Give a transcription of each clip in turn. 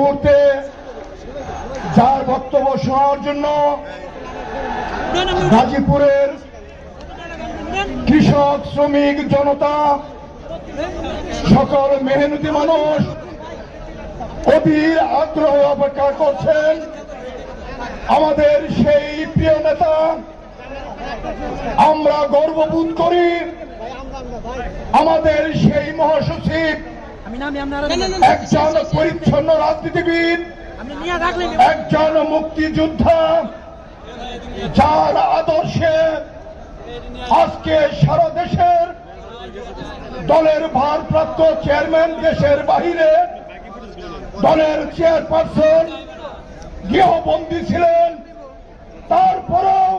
মুহূর্তে যার বক্তব্য শোনার জন্য গাজীপুরের কৃষক শ্রমিক জনতা সকল মেহনতি মানুষ অধীর আগ্রহে অপেক্ষা করছেন আমাদের সেই প্রিয় নেতা। আমরা গর্ববোধ করি আমাদের সেই মহাসচিব একজন পরিচ্ছন্ন রাজনীতিবিদ, একজন মুক্তিযোদ্ধা, যার আদর্শে আজকে সারা দেশের দলের ভারপ্রাপ্ত চেয়ারম্যান দেশের বাহিরে, দলের চেয়ারপারসন গৃহবন্দী ছিলেন। তারপরেও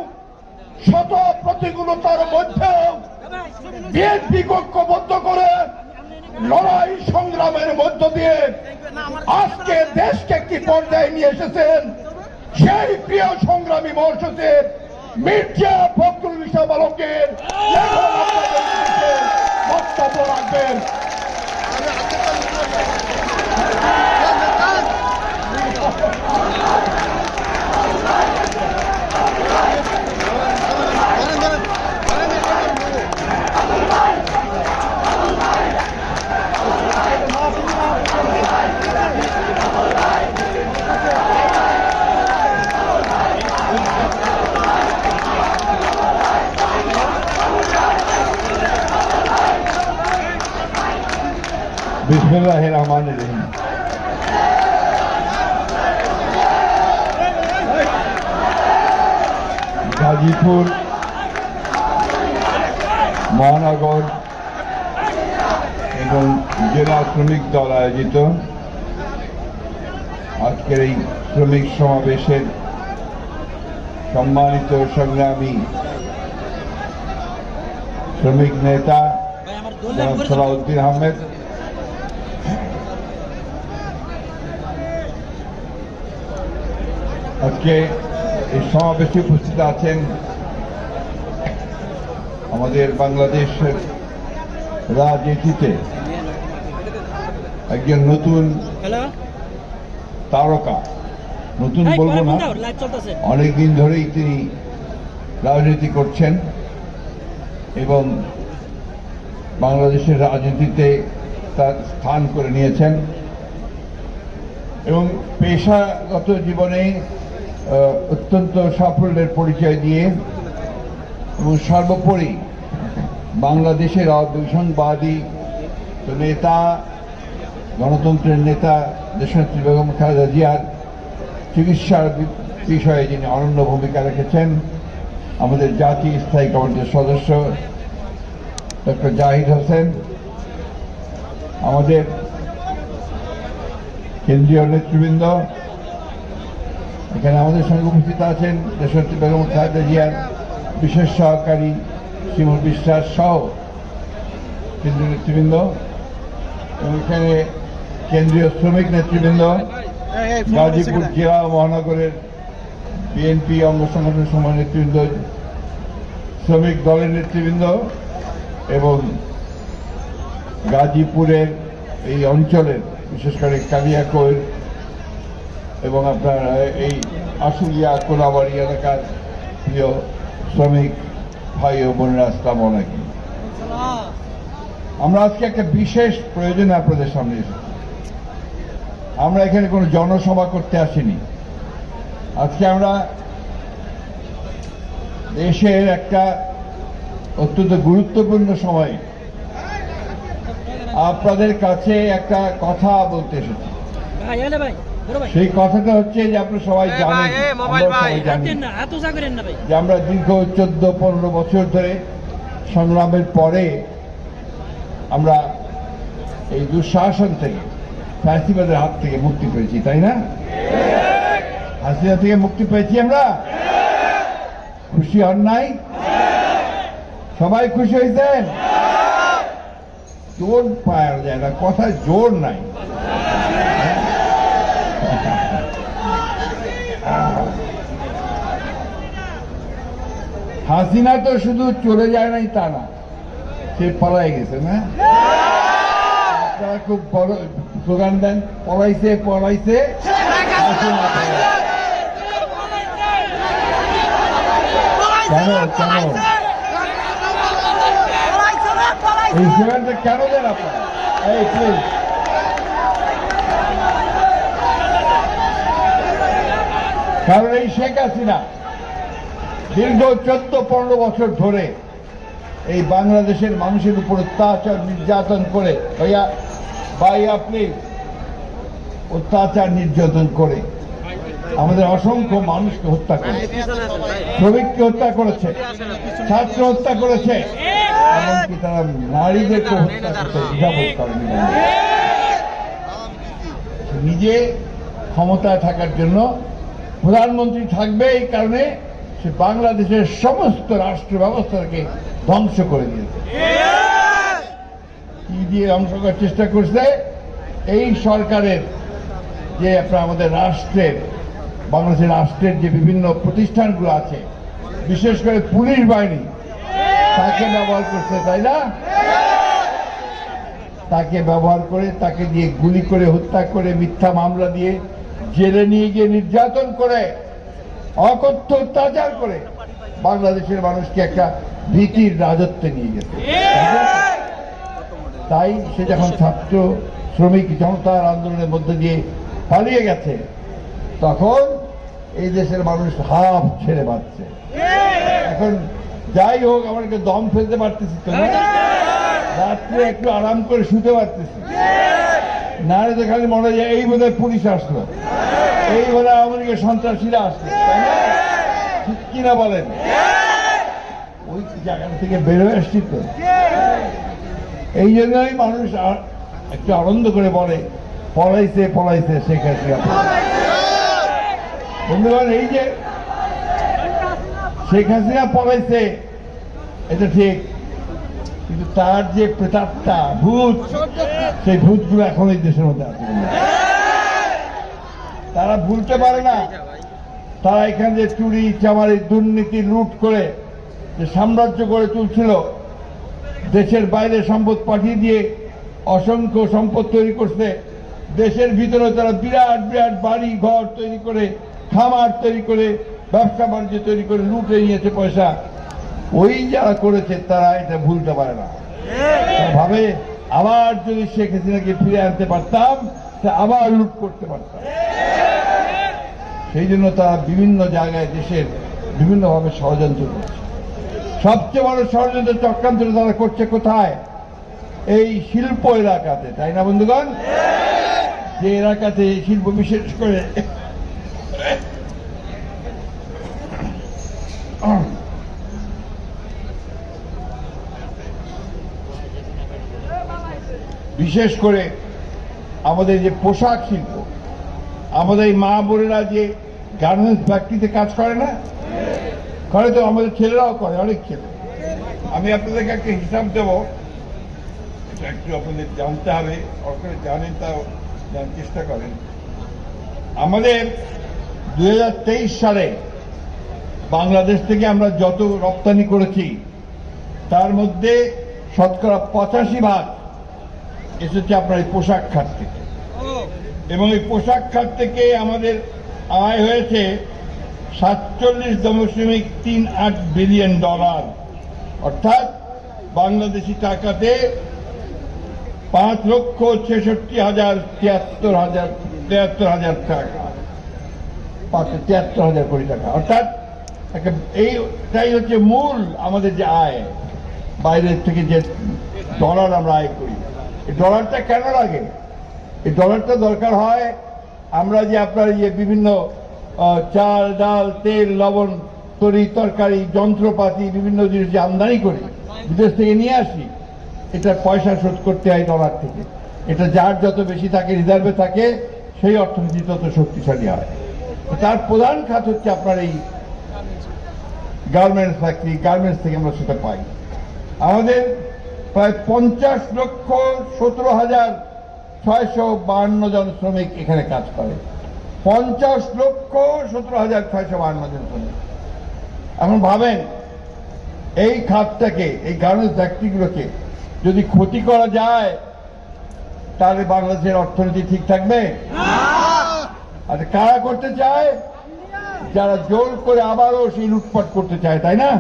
শত প্রতিকূলতার মধ্যেও বিএনপি ঐক্যবদ্ধ করে লড়াই সংগ্রামের মধ্য দিয়ে আজকে দেশকে একটি পর্যায়ে নিয়ে এসেছেন সেই প্রিয় সংগ্রামী মহাসচিব মির্জা ফখরুল ইসলাম আলমগীর বক্তব্য রাখবেন। বিসমিল্লাহির রহমানির রহিম। গাজীপুর মহানগর এবং জেলা শ্রমিক দল আয়োজিত আজকের এই শ্রমিক সমাবেশের সম্মানিত সংগ্রামী শ্রমিক নেতা সালাউদ্দিন আহমেদ, আজকে এই সমাবেশে উপস্থিত আছেন আমাদের বাংলাদেশের রাজনীতিতে একজন নতুন তারকা, নতুন বলবো না, অনেকদিন ধরেই তিনি রাজনীতি করছেন এবং বাংলাদেশের রাজনীতিতে তার স্থান করে নিয়েছেন এবং পেশাগত জীবনে অত্যন্ত সাফল্যের পরিচয় দিয়ে এবং সর্বোপরি বাংলাদেশের অবিসংবাদী নেতা, গণতন্ত্রের নেতা দেশনেত্রী বেগম খালেদা জিয়ার চিকিৎসার বিষয়ে যিনি অনন্য ভূমিকা রেখেছেন, আমাদের জাতীয় স্থায়ী কমিটির সদস্য ডক্টর জাহিদ হোসেন, আমাদের কেন্দ্রীয় নেতৃবৃন্দ, এখানে আমাদের সঙ্গে উপস্থিত আছেন দেশনেত্রী বেগম খালেদা জিয়ার বিশেষ সহকারী শিমুল বিশ্বাস সহ কেন্দ্রীয় নেতৃবৃন্দ এবং এখানে কেন্দ্রীয় শ্রমিক নেতৃবৃন্দ, গাজীপুর জেলা মহানগরের বিএনপি অঙ্গ সংগঠনের সময় নেতৃবৃন্দ, শ্রমিক দলের নেতৃবৃন্দ এবং গাজীপুরের এই অঞ্চলের বিশেষ করে কালিয়াকৈর এবং আপনার এই আশুলিয়া কোলাবাড়ি এলাকার প্রিয় শ্রমিক ভাই ও বোনেরা, আসসালামু আলাইকুম। আমরা আজকে একটা বিশেষ প্রয়োজনে আপনাদের সামনে এসেছি। আমরা এখানে কোনো জনসভা করতে আসিনি। আজকে আমরা দেশের একটা অত্যন্ত গুরুত্বপূর্ণ সময় আপনাদের কাছে একটা কথা বলতে এসেছি। সেই কথাটা হচ্ছে যে আপনারা সবাই জানেন, যে আমরা দীর্ঘ 14-15 বছর ধরে সংগ্রামের পরে আমরা এই দুঃশাসন থেকে, ফ্যাসিবাদের হাত থেকে মুক্তি পেয়েছি, তাই না? হাসিনা থেকে মুক্তি পেয়েছি আমরা। খুশি হন নাই? সবাই খুশি হয়েছেন? জোর পাওয়া যায় না, কথায় জোর নাই। হাসিনা তো শুধু চলে যায় নাই তা না, সে পালাই গেছে না। আপনারা খুব বড় স্লোগান দেন, পলাইছে পলাইছে হাসিনা পলাইছে। কেন কেন এই স্লোগানটা কেন দেন আপনারা? এই প্লিজ, কারণ এই শেখ হাসিনা দীর্ঘ 14-15 বছর ধরে এই বাংলাদেশের মানুষের উপর অত্যাচার নির্যাতন করে, ভাইয়া প্লিজ, অত্যাচার নির্যাতন করে আমাদের অসংখ্য মানুষকে হত্যা করেছে, শ্রমিককে হত্যা করেছে, ছাত্র হত্যা করেছে, এমনকি তারা নারীদেরকে হত্যা করতে দ্বিধাবোধ করেনি। নিজে ক্ষমতায় থাকার জন্য প্রধানমন্ত্রী থাকবে, এই কারণে সে বাংলাদেশের সমস্ত রাষ্ট্র ব্যবস্থাকে ধ্বংস করে দিয়েছে। কি দিয়ে ধ্বংস করার চেষ্টা করছে? এই সরকারের যে আপনার আমাদের রাষ্ট্রের, বাংলাদেশের রাষ্ট্রের যে বিভিন্ন প্রতিষ্ঠানগুলো আছে, বিশেষ করে পুলিশ বাহিনী, তাকে ব্যবহার করছে, তাই না? তাকে ব্যবহার করে, তাকে দিয়ে গুলি করে হত্যা করে, মিথ্যা মামলা দিয়ে জেলে নিয়ে গিয়ে নির্যাতন করে, অকথ্য অত্যাচার করে বাংলাদেশের মানুষকে একটা ভীতির রাজত্বে নিয়ে গেছে। তাই সে যখন ছাত্র শ্রমিক জনতার আন্দোলনের মধ্যে দিয়ে পালিয়ে গেছে, তখন এই দেশের মানুষ হাফ ছেড়ে বাঁচছে। এখন যাই হোক, আমাকে দম ফেলতে পারতেছি তো না, রাত্রে একটু আরাম করে শুতে পারতেছি না, তো খালি মনে যায় এই বোধহয় পুলিশ আসলো, এই বোধহয় আমেরিকার সন্ত্রাসীরা আসলো, ঠিক কিনা বলেন? ওই জায়গা থেকে বেরোয় আসছি তো, এই জন্যই মানুষ একটু আনন্দ করে বলে পলাইছে পলাইছে শেখ হাসিনা। বন্ধুগণ, এই যে শেখ হাসিনা পলাইছে এটা ঠিক, কিন্তু তার যে প্রেতাত্মা, ভূত, সেই ভূতগুলো এখন এই দেশের মধ্যে আছে। তারা ভুলতে পারে না, তারা এখানে যে চুরি চামারি দুর্নীতি লুট করে যে সাম্রাজ্য গড়ে তুলছিল, দেশের বাইরে সম্পদ পাঠিয়ে দিয়ে অসংখ্য সম্পদ তৈরি করছে, দেশের ভিতরে তারা বিরাট বিরাট বাড়ি ঘর তৈরি করে, খামার তৈরি করে, ব্যবসা বাণিজ্য তৈরি করে লুটে নিয়েছে পয়সা। ওই যারা করেছে তারা এটা ভুলতে পারে না, ভাবে আবার যদি শেখ হাসিনাকে ফিরে আনতে পারতাম, আবার লুট করতে পারতাম। সেই জন্য তারা বিভিন্ন জায়গায় দেশের বিভিন্নভাবে ষড়যন্ত্র করছে। সবচেয়ে বড় ষড়যন্ত্র চক্রান্ত তারা করছে কোথায়? এই শিল্প এলাকাতে, তাই না বন্ধুগণ? যে এলাকাতে শিল্প, বিশেষ করে আমাদের যে পোশাক শিল্প, আমাদের এই মা বোনেরা যে গার্মেন্টস ফ্যাক্টরিতে কাজ করে না, করে তো, আমাদের ছেলেরাও করে, অনেক ছেলে। আমি আপনাদেরকে একটা হিসাব দেবো, একটু আপনাদের জানতে হবে, আপনারা জানেন তা জানার চেষ্টা করেন। আমাদের 2023 সালে বাংলাদেশ থেকে আমরা যত রপ্তানি করেছি, তার মধ্যে শতকরা 85% এসেছে আপনার এই পোশাক খাত থেকে, এবং এই পোশাক খাত থেকে আমাদের আয় হয়েছে $47.38 বিলিয়ন, অর্থাৎ বাংলাদেশি টাকাতে 5,66,73,000 টাকা, 73,000 কোটি টাকা। অর্থাৎ এইটাই হচ্ছে মূল আমাদের যে আয়, বাইরের থেকে যে ডলার আমরা আয় করি। এই ডলারটা কেন লাগে? এই ডলারটা দরকার হয় আমরা যে আপনার বিভিন্ন চাল ডাল তেল লবণ তরি তরকারি যন্ত্রপাতি বিভিন্ন জিনিস যে আমদানি করি, বিদেশ থেকে নিয়ে আসি, এটা পয়সা শোধ করতে হয় ডলার থেকে। এটা যার যত বেশি থাকে, রিজার্ভে থাকে, সেই অর্থনীতি তত শক্তিশালী হয়। তার প্রধান খাত হচ্ছে আপনার এই গার্মেন্টস ফ্যাক্টরি, গার্মেন্টস থেকে আমরা সেটা পাই। আমাদের প্রায় 50,17,652 জন শ্রমিক এখানে কাজ করে, 50,17,652 জন শ্রমিক। এখন ভাবেন, এই খাতটাকে, এই গার্মেন্টস ফ্যাক্টরিগুলোকে যদি ক্ষতি করা যায়, তাহলে বাংলাদেশের অর্থনীতি ঠিক থাকবে? আর কারা করতে চায়? যারা জোর করে আবারও সেই লুটপাট করতে চায়, তাই না?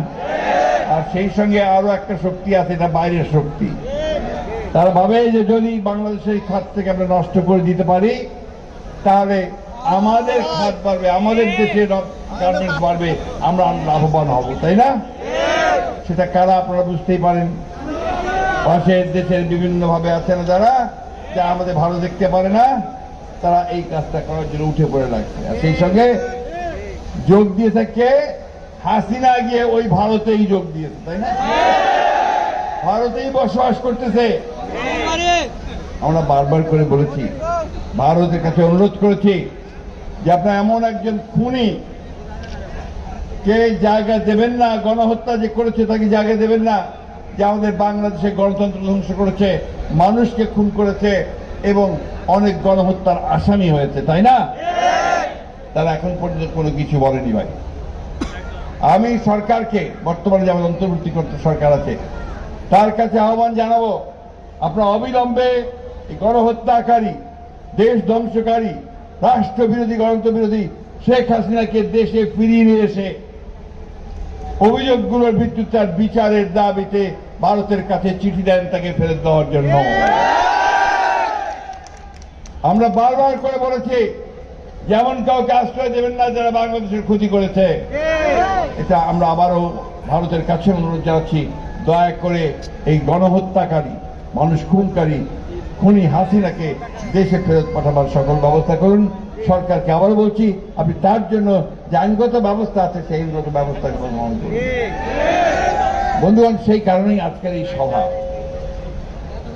আর সেই সঙ্গে আরো একটা শক্তি আছে, এটা বাইরের শক্তি। তারা ভাবে যে যদি বাংলাদেশের খাত থেকে আমরা নষ্ট করে দিতে পারি তাহলে আমাদের খাত বাড়বে, আমাদের দেশের গার্মেন্টস বাড়বে, আমরা লাভবান হব, তাই না? সেটা কারা আপনারা বুঝতেই পারেন। পাশের দেশের বিভিন্ন ভাবে আছে না যারা আমাদের ভালো দেখতে পারে না, তারা এই কাজটা করার জন্য উঠে পড়ে লাগছে। আর সেই সঙ্গে যোগ দিয়ে থাকে হাসিনা গিয়ে ওই ভারতেই যোগ দিয়েছে, তাই না? ভারতেই বসবাস করতেছে। আমরা বারবার করে বলেছি, ভারতের কাছে অনুরোধ করেছি যে আপনার এমন একজন খুনি কে জায়গা দেবেন না, গণহত্যা যে করেছে তাকে জায়গা দেবেন না, যে আমাদের বাংলাদেশে গণতন্ত্র ধ্বংস করেছে, মানুষকে খুন করেছে এবং অনেক গণহত্যার আসামি হয়েছে, তাই না? তারা এখন পর্যন্ত কোনো কিছু বলেনি। ভাই, আমি সরকারকে, বর্তমানে যে আমাদের অন্তর্বর্তীকর্তা সরকার আছে, তার কাছে আহ্বান জানাবো, আপনারা অবিলম্বে এই গণহত্যাকারী, দেশ ধ্বংসকারী, রাষ্ট্রবিরোধী, গণতন্ত্র বিরোধী শেখ হাসিনাকে দেশে ফিরিয়ে নিয়ে এসে অভিযোগগুলোর ভিত্তিতে তার বিচারের দাবিতে ভারতের কাছে চিঠি দেন তাকে ফেরত দেওয়ার জন্য। আমরা বারবার করে বলেছি যেমন কাউকে আশ্রয় দেবেন না যারা বাংলাদেশের ক্ষতি করেছে। এটা আমরা আবারও ভারতের কাছে অনুরোধ জানাচ্ছি, দয়া করে এই গণহত্যাকারী, মানুষ খুনি হাসিনাকে দেশে ফেরত পাঠাবার সকল ব্যবস্থা করুন। সরকারকে আবারও বলছি, আপনি তার জন্য যে আইনগত ব্যবস্থা আছে সেই আইনগত ব্যবস্থা গ্রহণ করুন। বন্ধুগণ, সেই কারণেই আজকের এই সভা।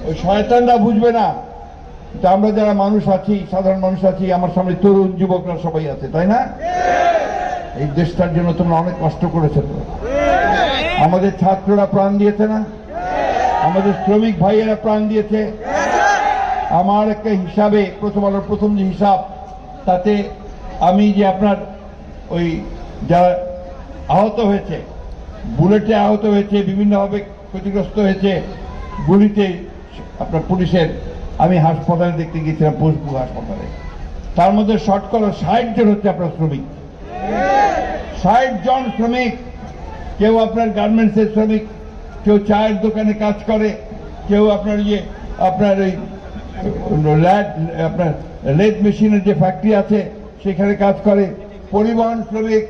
ওই শয়তানরা বুঝবে না, কিন্তু আমরা যারা মানুষ আছি, সাধারণ মানুষ আছি, আমার সামনে তরুণ যুবকরা সবাই আছে, তাই না? এই দেশটার জন্য তোমরা অনেক কষ্ট করেছো তো। আমাদের ছাত্ররা প্রাণ দিয়েছে না? আমাদের শ্রমিক ভাইয়েরা প্রাণ দিয়েছে। আমার একটা হিসাবে, প্রথম আলোর প্রথম যে হিসাব, তাতে আমি যে আপনার ওই যারা আহত হয়েছে, বুলেটে আহত হয়েছে, বিভিন্নভাবে ক্ষতিগ্রস্ত হয়েছে, গুলিতে আপনার পুলিশের, আমি হাসপাতালে দেখতে গিয়েছিলাম, পোস্টপুর হাসপাতালে। তার মধ্যে শতকরা 60 জন হচ্ছে আপনার শ্রমিক, 60 জন শ্রমিক। কেউ আপনার গার্মেন্টসের শ্রমিক, কেউ চায়ের দোকানে কাজ করে, কেউ আপনার আপনার ওই আপনার লেদ মেশিনের যে ফ্যাক্টরি আছে সেখানে কাজ করে, পরিবহন শ্রমিক,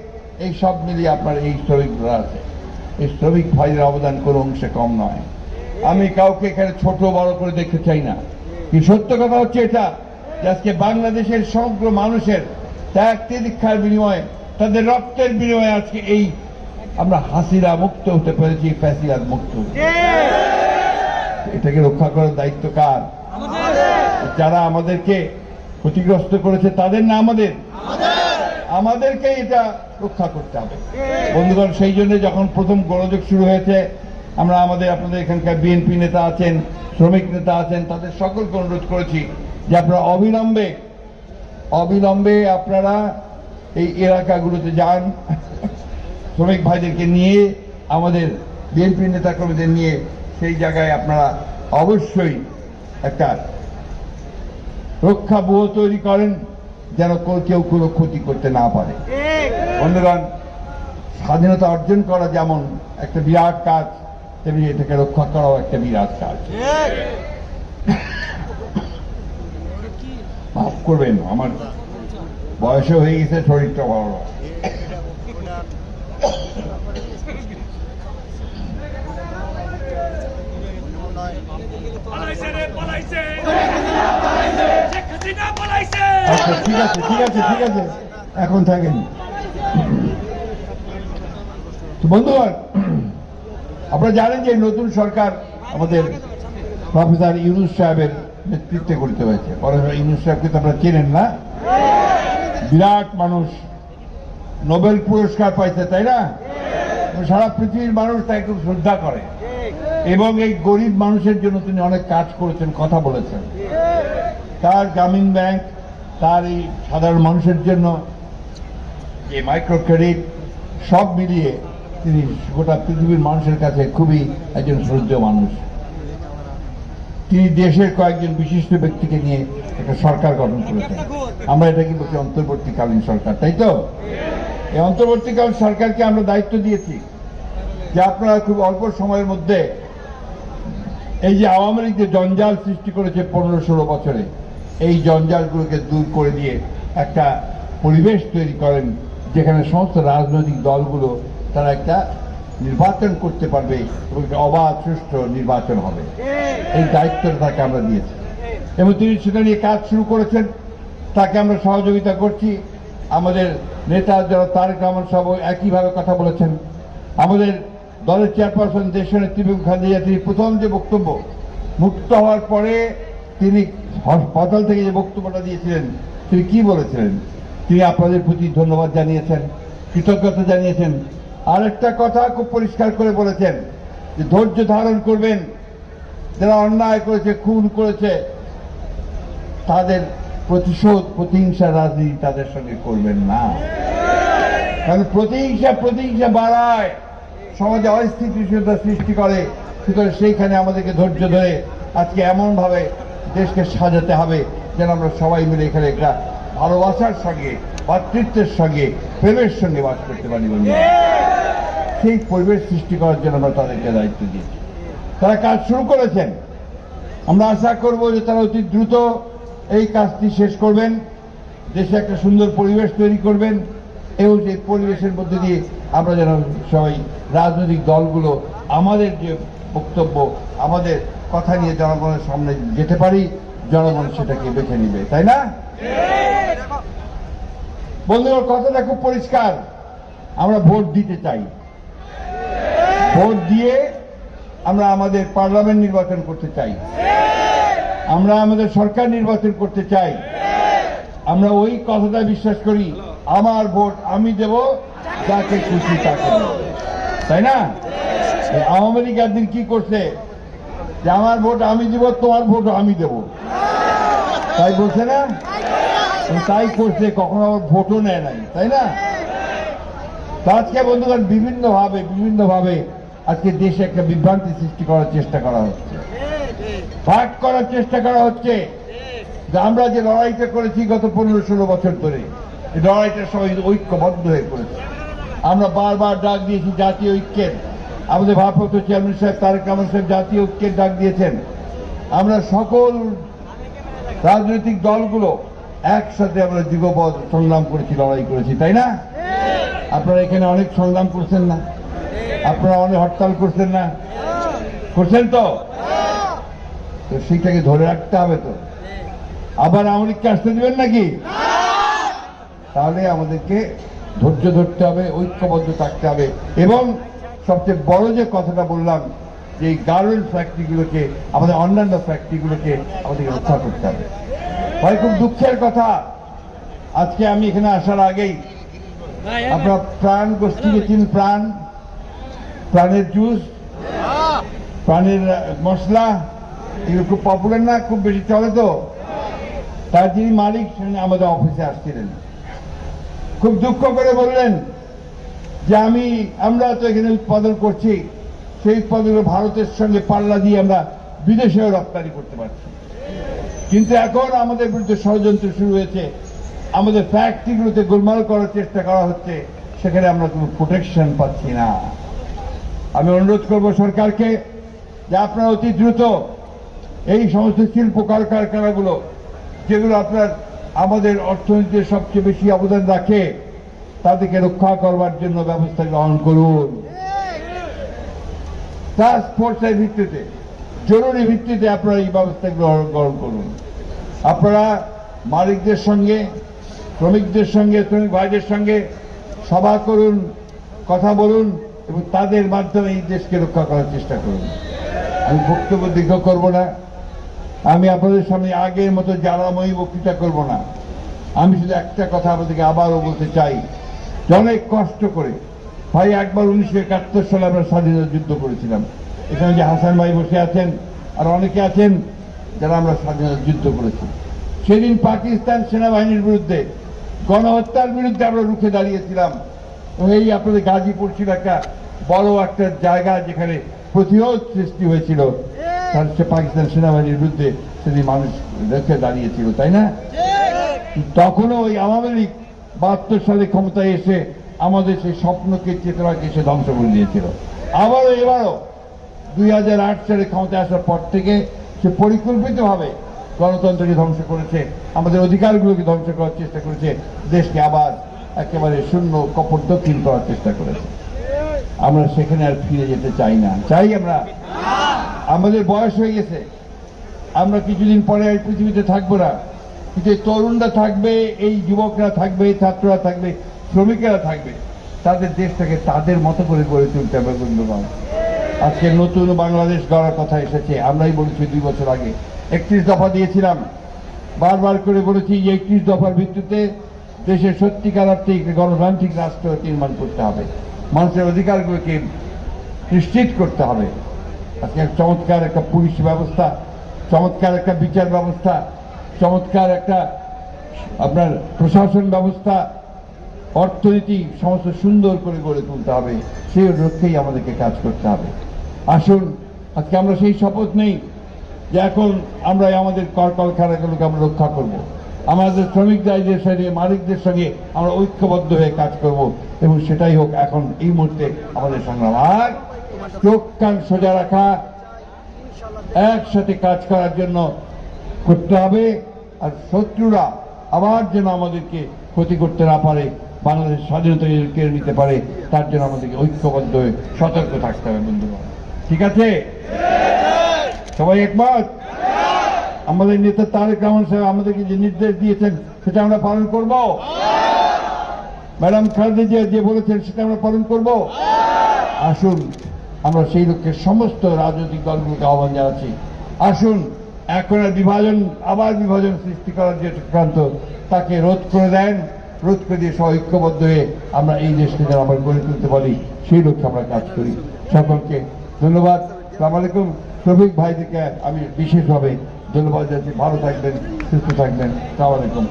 এই সব মিলিয়ে আপনার এই শ্রমিকরা আছে। এই শ্রমিক ভাইয়ের অবদান কোনো অংশে কম নয়। আমি কাউকে এখানে ছোট বড় করে দেখতে চাই না, কি সত্য কথা হচ্ছে এটা, যে আজকে বাংলাদেশের সমগ্র মানুষের ত্যাগ তিতিক্ষার বিনিময়ে, তাদের রক্তের বিনিময়ে আজকে এই আমরা হাসিনা মুক্ত হতে পেরেছি, ফ্যাসিবাদ মুক্ত। এটাকে রক্ষা করার দায়িত্ব কার? যারা আমাদেরকে ক্ষতিগ্রস্ত করেছে তাদের না আমাদেরকে এটা রক্ষা করতে হবে। বন্ধুগণ, সেই জন্য যখন প্রথম গোলযোগ শুরু হয়েছে, আমরা আপনাদের এখানকার বিএনপি নেতা আছেন, শ্রমিক নেতা আছেন, তাদের সকলকে অনুরোধ করেছি যে আপনারা অবিলম্বে আপনারা এই এলাকাগুলোতে যান, শ্রমিক ভাইদেরকে নিয়ে, আমাদের বিএনপি নেতা কর্মীদের নিয়ে সেই জায়গায় আপনারা অবশ্যই একটা রক্ষাব্যূহ তৈরি করেন, যেন কেউ কোনো ক্ষতি করতে না পারে। বন্ধুগণ, স্বাধীনতা অর্জন করা যেমন একটা বিরাট কাজ, তেমনি এটাকে রক্ষা করাও একটা বিরাট কাজ। মাফ করবেন, আমার বয়সও হয়ে গেছে, শরীরটা ভালো না। আচ্ছা, ঠিক আছে, এখন থাকেন। বন্ধুগণ, আপনারা জানেন যে নতুন সরকার আমাদের প্রফেসর ইউনূস সাহেবের নেতৃত্বে গঠিত হয়েছে। প্রফেসর ইউনূস সাহেবকে তো আপনারা চেনেন না? বিরাট মানুষ, নোবেল পুরস্কার পাইছে, তাই না? সারা পৃথিবীর মানুষ তাকে খুব শ্রদ্ধা করে এবং এই গরিব মানুষের জন্য তিনি অনেক কাজ করেছেন, কথা বলেছেন। তার গ্রামীণ ব্যাংক, তার এই সাধারণ মানুষের জন্য যে মাইক্রো ক্রেডিট, সব মিলিয়ে তিনি গোটা পৃথিবীর মানুষের কাছে খুবই একজন শ্রদ্ধেয় মানুষ। তিনি দেশের কয়েকজন বিশিষ্ট ব্যক্তিকে নিয়ে একটা সরকার গঠন করেছেন। আমরা এটা কি বলছি অন্তর্বর্তীকালীন সরকার, তাই তো? এই অন্তর্বর্তীকালীন সরকারকে আমরা দায়িত্ব দিয়েছি যে আপনারা খুব অল্প সময়ের মধ্যে এই যে আওয়ামী লীগ যে জঞ্জাল সৃষ্টি করেছে 15-16 বছরে, এই জঞ্জালগুলোকে দূর করে দিয়ে একটা পরিবেশ তৈরি করেন যেখানে সমস্ত রাজনৈতিক দলগুলো তারা একটা নির্বাচন করতে পারবে এবং অবাধ সুষ্ঠু নির্বাচন হবে। এই দায়িত্বটা তাকে আমরা দিয়েছি এবং তিনি সেটা নিয়ে কাজ শুরু করেছেন। তাকে আমরা সহযোগিতা করছি। আমাদের নেতা যারা তারেক রহমান সাহেব একইভাবে কথা বলেছেন। আমাদের দলের চেয়ারপারসন দেশনেত্রী বেগম খালেদা জিয়া তিনি প্রথম যে বক্তব্য মুক্ত হওয়ার পরে তিনি হাসপাতাল থেকে যে বক্তব্যটা দিয়েছিলেন, তিনি কি বলেছিলেন? তিনি আপনাদের প্রতি ধন্যবাদ জানিয়েছেন, কৃতজ্ঞতা জানিয়েছেন। আরেকটা কথা খুব পরিষ্কার করে বলেছেন যে ধৈর্য ধারণ করবেন, যারা অন্যায় করেছে, খুন করেছে, তাদের প্রতিহিংসা রাজনীতি তাদের সঙ্গে করবেন না। কারণ প্রতিহিংসা বাড়ায়, সমাজে অস্থিতিশীলতা সৃষ্টি করে। সুতরাং সেইখানে আমাদেরকে ধৈর্য ধরে আজকে এমনভাবে দেশকে সাজাতে হবে যেন আমরা সবাই মিলে এখানে একটা ভালোবাসার সঙ্গে, ভাতৃত্বের সঙ্গে, প্রেমের সঙ্গে বাস করতে পারি। সেই পরিবেশ সৃষ্টি করার জন্য আমরা তাদেরকে দায়িত্ব দিয়েছি। তারা কাজ শুরু করেছেন। আমরা আশা করব যে তারা অতি দ্রুত এই কাজটি শেষ করবেন, দেশে একটা সুন্দর পরিবেশ তৈরি করবেন এবং সেই পরিবেশের মধ্যে দিয়ে আমরা যেন সবাই রাজনৈতিক দলগুলো আমাদের যে বক্তব্য, আমাদের কথা নিয়ে জনগণের সামনে যেতে পারি, জনগণ সেটাকে বেছে নিবে, তাই না? বন্ধুগণ, কথাটা খুব পরিষ্কার। আমরা ভোট দিতে চাই। ভোট দিয়ে আমরা আমাদের পার্লামেন্ট নির্বাচন করতে চাই, আমরা আমাদের সরকার নির্বাচন করতে চাই। আমরা ওই কথাটা বিশ্বাস করি, আমার ভোট আমি দেব, যাকে খুশি তাকে দেব, তাই না? আওয়ামী লীগ একদিন কি করছে যে আমার ভোট আমি দিব, তোমার ভোট আমি দেব, তাই বলছে না? তাই করছে, কখনো আবার ভোটও নেয় নাই, তাই না? আজকে বন্ধুগণ বিভিন্নভাবে আজকে দেশে একটা বিভ্রান্তি সৃষ্টি করার চেষ্টা করা হচ্ছে, ভাগ করার চেষ্টা করা হচ্ছে। যে আমরা যে লড়াইটা করেছি গত 15-16 বছর ধরে, এই লড়াইটা সবাই ঐক্যবদ্ধ হয়ে করেছে। আমরা বারবার ডাক দিয়েছি জাতীয় ঐক্যের। আমাদের ভারপ্রাপ্ত চেয়ারম্যান সাহেব তারেক রহমান সাহেব জাতীয় ঐক্যের ডাক দিয়েছেন। আমরা সকল রাজনৈতিক দলগুলো একসাথে আমরা যুগপৎ সংগ্রাম করেছি, লড়াই করেছি, তাই না? আপনারা এখানে অনেক সংগ্রাম করছেন না? আপনারা অনেক হরতাল করছেন না? করছেন তো? সেইটাকে ধরে রাখতে হবে তো। আবার আওয়ামী লীগকে আসতে দেবেন নাকি? তাহলে আমাদেরকে ধৈর্য ধরতে হবে, ঐক্যবদ্ধ থাকতে হবে এবং সবচেয়ে বড় যে কথাটা বললাম যে এই গার্মেন্টস ফ্যাক্টরিগুলোকে, আমাদের অন্যান্য ফ্যাক্টরিগুলোকে আমাদেরকে রক্ষা করতে হবে। ভাই, খুব দুঃখের কথা, আজকে আমি এখানে আসার আগেই আপনার প্রাণ গোষ্ঠীকে চিন, প্রাণের জুস, প্রাণের মশলা, এগুলো খুব পপুলার না, খুব বেশি চলে। তো তার যিনি মালিক আমাদের অফিসে আসছিলেন, খুব দুঃখ করে বললেন যে আমরা তো এখানে উৎপাদন করছি, সেই উৎপাদন ভারতের সঙ্গে পাল্লা দিয়ে আমরা বিদেশেও রপ্তানি করতে পারছি, কিন্তু এখন আমাদের বিরুদ্ধে ষড়যন্ত্র শুরু হয়েছে, আমাদের ফ্যাক্টরিগুলোতে গোলমাল করার চেষ্টা করা হচ্ছে, সেখানে আমরা কোনো প্রোটেকশন পাচ্ছি না। আমি অনুরোধ করব সরকারকে যে আপনারা অতি দ্রুত এই সমস্ত শিল্প কলকারখানাগুলো যেগুলো আপনার আমাদের অর্থনীতিতে সবচেয়ে বেশি অবদান রাখে, তাদেরকে রক্ষা করবার জন্য ব্যবস্থা গ্রহণ করুন। টাস্ক ফোর্সের ভিত্তিতে, জরুরি ভিত্তিতে আপনারা এই ব্যবস্থা গ্রহণ করুন। আপনারা মালিকদের সঙ্গে, শ্রমিকদের সঙ্গে, শ্রমিক ভাইদের সঙ্গে সভা করুন, কথা বলুন এবং তাদের মাধ্যমে এই দেশকে রক্ষা করার চেষ্টা করুন। আমি বক্তব্য দীর্ঘ করব না, আমি আপনাদের সামনে আগের মতো জ্বালাময়ী বক্তৃতা করব না। আমি শুধু একটা কথা আপনাদেরকে আবারও বলতে চাই যে অনেক কষ্ট করে, ভাই, একবার 1971 সালে আমরা স্বাধীনতা যুদ্ধ করেছিলাম। এখানে যে হাসান ভাই বসে আছেন আর অনেকে আছেন যারা আমরা স্বাধীনতা যুদ্ধ করেছি। সেদিন পাকিস্তান সেনাবাহিনীর বিরুদ্ধে, গণহত্যার বিরুদ্ধে আমরা রুখে দাঁড়িয়েছিলাম এবং এই আপনাদের গাজীপুর ছিল একটা বড় একটা জায়গা যেখানে প্রতিরোধ সৃষ্টি হয়েছিল। তার সে পাকিস্তান সেনাবাহিনীর বিরুদ্ধে সেদিন মানুষ রেখে দাঁড়িয়েছিল, তাই না? তখনও ওই আওয়ামী লীগ 72 সালে ক্ষমতায় এসে আমাদের সেই স্বপ্নকে চেতনাকে সে ধ্বংস করে দিয়েছিল। আবারও এবারও 2008 সালে ক্ষমতায় আসার পর থেকে সে পরিকল্পিতভাবে গণতন্ত্রকে ধ্বংস করেছে, আমাদের অধিকারগুলোকে ধ্বংস করার চেষ্টা করেছে, দেশকে আবার একেবারে শূন্য কপট দক্ষিণ করার চেষ্টা করেছে। আমরা সেখানে আর ফিরে যেতে চাই না। চাই আমরা? আমাদের বয়স হয়ে গেছে, আমরা কিছুদিন পরে এই পৃথিবীতে থাকবো না, কিন্তু এই তরুণরা থাকবে, এই যুবকরা থাকবে, ছাত্ররা থাকবে, শ্রমিকেরা থাকবে, তাদের দেশটাকে তাদের মতো করে গড়ে তুলতে হবে বন্ধুগণ। আজকে নতুন বাংলাদেশ গড়ার কথা এসেছে। আমরাই বলেছি 2 বছর আগে 31 দফা দিয়েছিলাম, বারবার করে বলেছি যে 31 দফার ভিত্তিতে দেশের সত্যিকার অর্থে গণতান্ত্রিক রাষ্ট্র নির্মাণ করতে হবে, মানুষের অধিকারগুলোকে নিশ্চিত করতে হবে। আজকে চমৎকার একটা পুলিশ ব্যবস্থা, চমৎকার একটা বিচার ব্যবস্থা, চমৎকার একটা আপনার প্রশাসন ব্যবস্থা, অর্থনীতি সমস্ত সুন্দর করে গড়ে তুলতে হবে। সেই লক্ষ্যেই আমাদেরকে কাজ করতে হবে। আসুন আজকে আমরা সেই শপথ নেই যে এখন আমরা আমাদের কলকারখানাগুলোকে আমরা রক্ষা করব, আমাদের শ্রমিকদের সঙ্গে মালিকদের সঙ্গে আমরা ঐক্যবদ্ধ হয়ে কাজ করব, এবং সেটাই হোক এখন এই মুহূর্তে আমাদের সংগ্রাম। আর চোখ কান সোজা রাখা, একসাথে কাজ করার জন্য করতে হবে। আর শত্রুরা আবার যেন আমাদেরকে ক্ষতি করতে না পারে, বাংলাদেশ স্বাধীনতা কেড়ে নিতে পারে, তার জন্য আমাদেরকে ঐক্যবদ্ধ হয়ে সতর্ক থাকতে হবে বন্ধুগণ। ঠিক আছে? সবাই একমত? আমাদের নেতা তারেক রহমান সাহেব আমাদেরকে যে নির্দেশ দিয়েছেন সেটা আমরা পালন করব। ম্যাডাম খালেদা জিয়া যে বলেছেন সেটা আমরা পালন করব। আসুন আমরা সেই লক্ষ্যে সমস্ত রাজনৈতিক দলগুলোকে আহ্বান জানাচ্ছি, আসুন এখন আবার বিভাজন সৃষ্টি করার যে চক্রান্ত তাকে রোধ করে দেন, রোধ করে দিয়ে সব ঐক্যবদ্ধ হয়ে আমরা এই দেশকে যেন আবার গড়ে তুলতে পারি, সেই লক্ষ্যে আমরা কাজ করি। সকলকে ধন্যবাদ। আসসালামু আলাইকুম। শ্রমিক ভাইদেরকে আমি বিশেষভাবে ধন্যবাদ জানাচ্ছি। ভালো থাকবেন, সুস্থ থাকবেন। আসসালামু আলাইকুম।